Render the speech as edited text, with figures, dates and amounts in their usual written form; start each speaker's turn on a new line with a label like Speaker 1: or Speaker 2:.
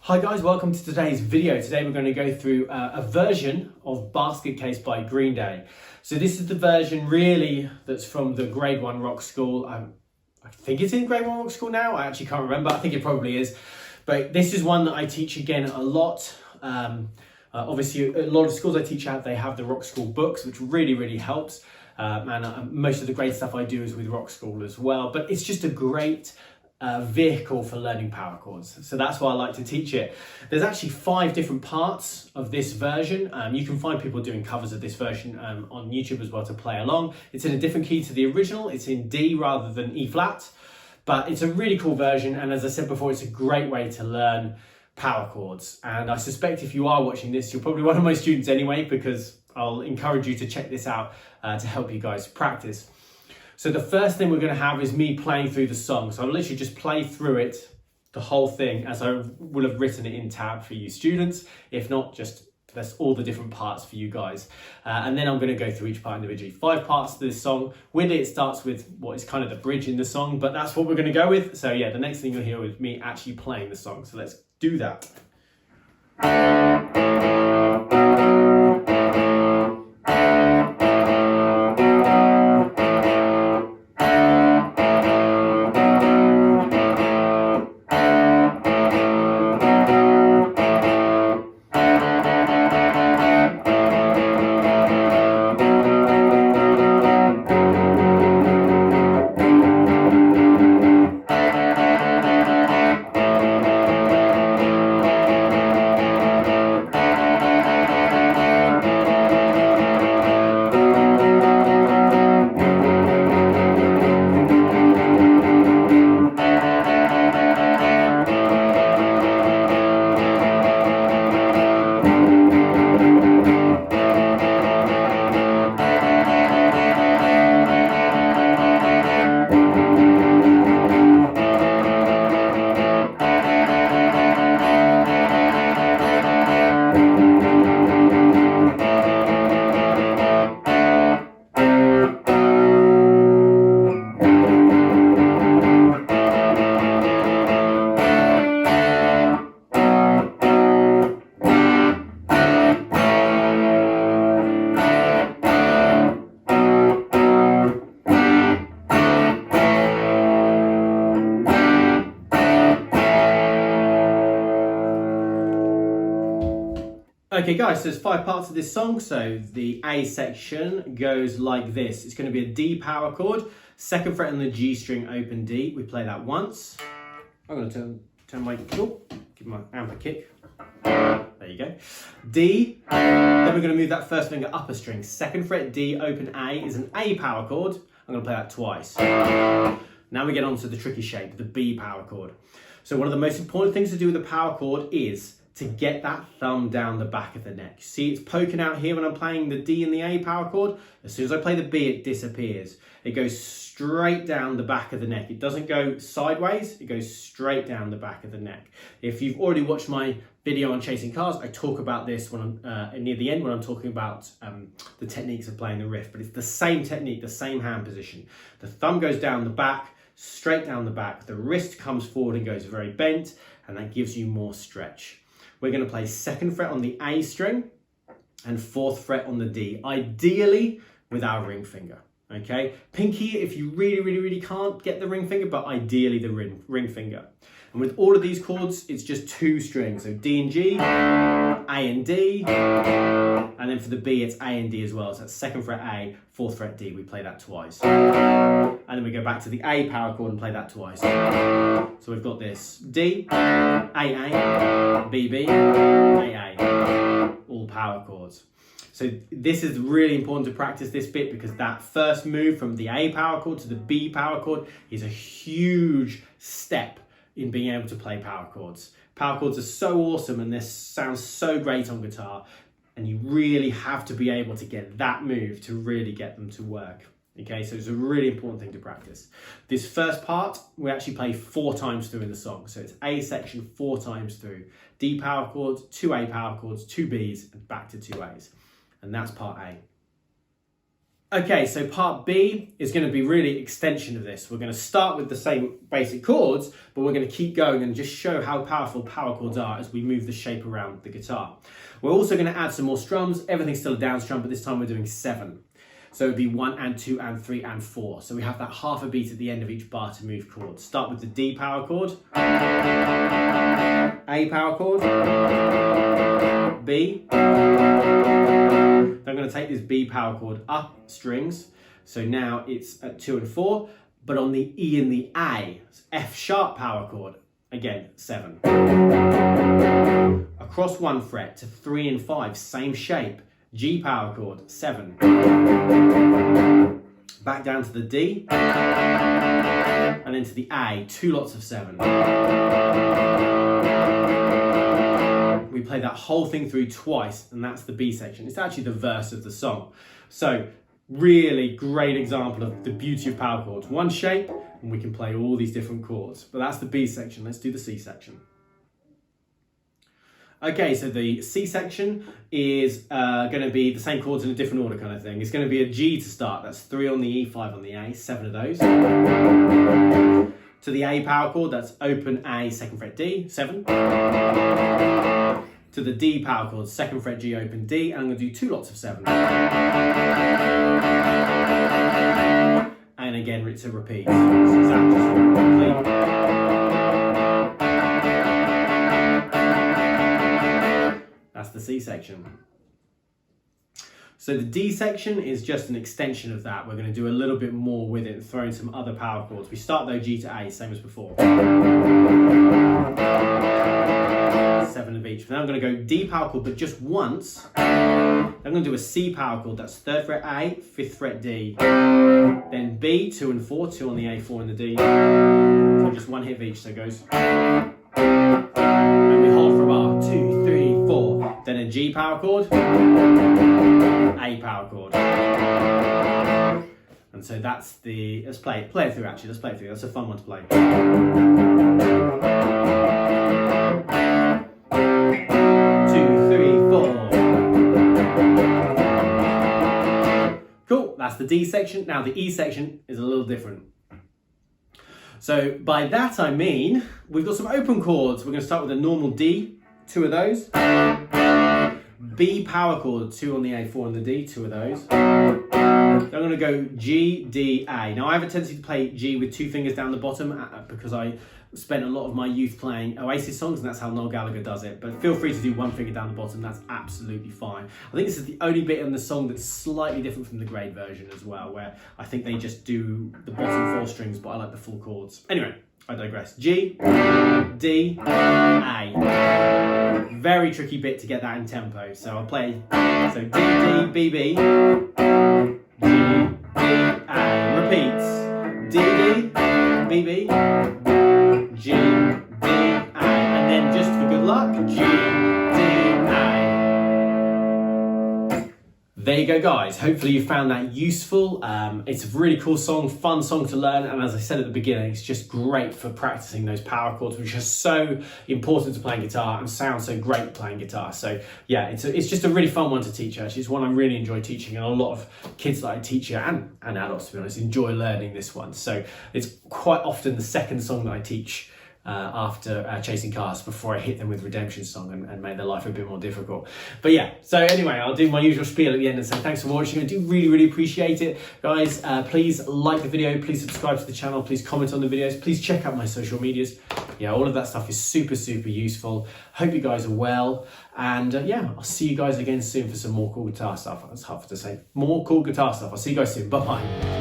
Speaker 1: Hi guys, welcome to today's video. Today we're going to go through a version of Basket Case by Green Day. So this is the version really that's from the Grade 1 Rock School. I think it's in Grade 1 Rock School now. I actually can't remember. I think it probably is. But this is one that I teach again a lot. Obviously, a lot of schools I teach at, they have the Rock School books, which really helps. And most of the great stuff I do is with Rock School as well. But it's just a great vehicle for learning power chords. So that's why I like to teach it. There's actually 5 different parts of this version. You can find people doing covers of this version on YouTube as well to play along. It's in a different key to the original. It's in D rather than E flat, but it's a really cool version. And as I said before, it's a great way to learn power chords. And I suspect if you are watching this, you're probably one of my students anyway, because I'll encourage you to check this out to help you guys practice. So the first thing we're going to have is me playing through the song. So I'll literally just play through it, the whole thing, as I will have written it in tab for you students. If not, just that's all the different parts for you guys. And then I'm going to go through each part individually. 5 parts to this song. With it starts with what is kind of the bridge in the song, but that's what we're going to go with. So yeah, the next thing you'll hear is me actually playing the song. So let's do that. Okay guys, so there's 5 parts of this song. So the A section goes like this. It's going to be a D power chord, 2nd fret on the G string open D. We play that once. I'm going to turn my, give my amp a kick. There you go. D, then we're going to move that first finger up a string. 2nd fret D open A is an A power chord. I'm going to play that twice. Now we get on to the tricky shape, the B power chord. So one of the most important things to do with the power chord is to get that thumb down the back of the neck. See, it's poking out here when I'm playing the D and the A power chord. As soon as I play the B, it disappears. It goes straight down the back of the neck. It doesn't go sideways, it goes straight down the back of the neck. If you've already watched my video on chasing cars, I talk about this when I'm near the end when I'm talking about the techniques of playing the riff, but it's the same technique, the same hand position. The thumb goes down the back, straight down the back. The wrist comes forward and goes very bent, and that gives you more stretch. We're going to play 2nd fret on the A string and 4th fret on the D, ideally with our ring finger, okay? Pinky if you really can't get the ring finger, but ideally the ring finger. And with all of these chords, it's just 2 strings. So D and G, A and D, and then for the B, it's A and D as well. So that's 2nd fret A, 4th fret D, we play that twice. And then we go back to the A power chord and play that twice. So we've got this D, A, B, B, A, all power chords. So this is really important to practice this bit, because that first move from the A power chord to the B power chord is a huge step in being able to play power chords. Power chords are so awesome and this sounds so great on guitar, and you really have to be able to get that move to really get them to work. Okay, so it's a really important thing to practice. This first part, we actually play 4 times through in the song. So it's A section 4 times through. D power chords, 2 A power chords, 2 Bs, and back to 2 As. And that's part A. Okay, so part B is going to be really extension of this. We're going to start with the same basic chords, but we're going to keep going and just show how powerful power chords are as we move the shape around the guitar. We're also going to add some more strums. Everything's still a down strum, but this time we're doing 7. So it'd be 1 and 2 and 3 and 4. So we have that half a beat at the end of each bar to move chords. Start with the D power chord, A power chord, B. Then I'm going to take this B power chord up strings. So now it's at 2 and 4, but on the E and the A, it's F sharp power chord, again, 7. Across 1 fret to 3 and 5, same shape, G power chord, 7. Back down to the D, and into the A, 2 lots of 7. We play that whole thing through twice, and that's the B section. It's actually the verse of the song. So, really great example of the beauty of power chords. One shape, and we can play all these different chords. But that's the B section. Let's do the C section. Okay, so the C section is going to be the same chords in a different order kind of thing. It's going to be a G to start. That's 3 on the E, 5 on the A, 7 of those. To the A power chord, that's open A, 2nd fret D, 7. To the D power chord, 2nd fret G, open D, and I'm going to do 2 lots of 7. And again, it's a repeat. So that just complete. That's the C section. So the D section is just an extension of that. We're going to do a little bit more with it and throw in some other power chords. We start though G to A, same as before. 7 of each. Now I'm going to go D power chord, but just once. Then I'm going to do a C power chord. That's 3rd fret A, 5th fret D. Then B, 2 and 4, 2 on the A, 4 on the D. So just 1 hit of each, so it goes. And we hold for a bar, 2, 3, 4. Then a G power chord, A power chord. And so that's the, let's play it through actually, let's play it through, that's a fun one to play. 2, 3, 4. Cool, that's the D section. Now the E section is a little different. So by that I mean, we've got some open chords. We're going to start with a normal D, 2 of those. B power chord, 2 on the A, 4 on the D, 2 of those. Then I'm going to go G, D, A. Now I have a tendency to play G with 2 fingers down the bottom because I spent a lot of my youth playing Oasis songs and that's how Noel Gallagher does it. But feel free to do 1 finger down the bottom, that's absolutely fine. I think this is the only bit in the song that's slightly different from the Grade version as well, where I think they just do the bottom 4 strings, but I like the full chords. Anyway, I digress. G, D, A. Very tricky bit to get that in tempo. So I'll play, so D, D, B, B, G, D, A. Repeats. D, D, B, B, G, D, A. And then just for good luck, G, D, A. There you go, guys. Hopefully you found that useful. It's a really cool song, fun song to learn. And as I said at the beginning, it's just great for practicing those power chords, which are so important to playing guitar and sound so great playing guitar. So yeah, it's just a really fun one to teach, actually. It's one I really enjoy teaching, and a lot of kids that I teach here, and adults, to be honest, enjoy learning this one. So it's quite often the second song that I teach after Chasing Cars, before I hit them with Redemption Song and make their life a bit more difficult. But yeah, so anyway, I'll do my usual spiel at the end and say thanks for watching. I do really appreciate it. Guys, please like the video, please subscribe to the channel, please comment on the videos, please check out my social medias. Yeah, all of that stuff is super useful. Hope you guys are well, and yeah, I'll see you guys again soon for some more cool guitar stuff. That's hard to say. More cool guitar stuff. I'll see you guys soon. Bye-bye.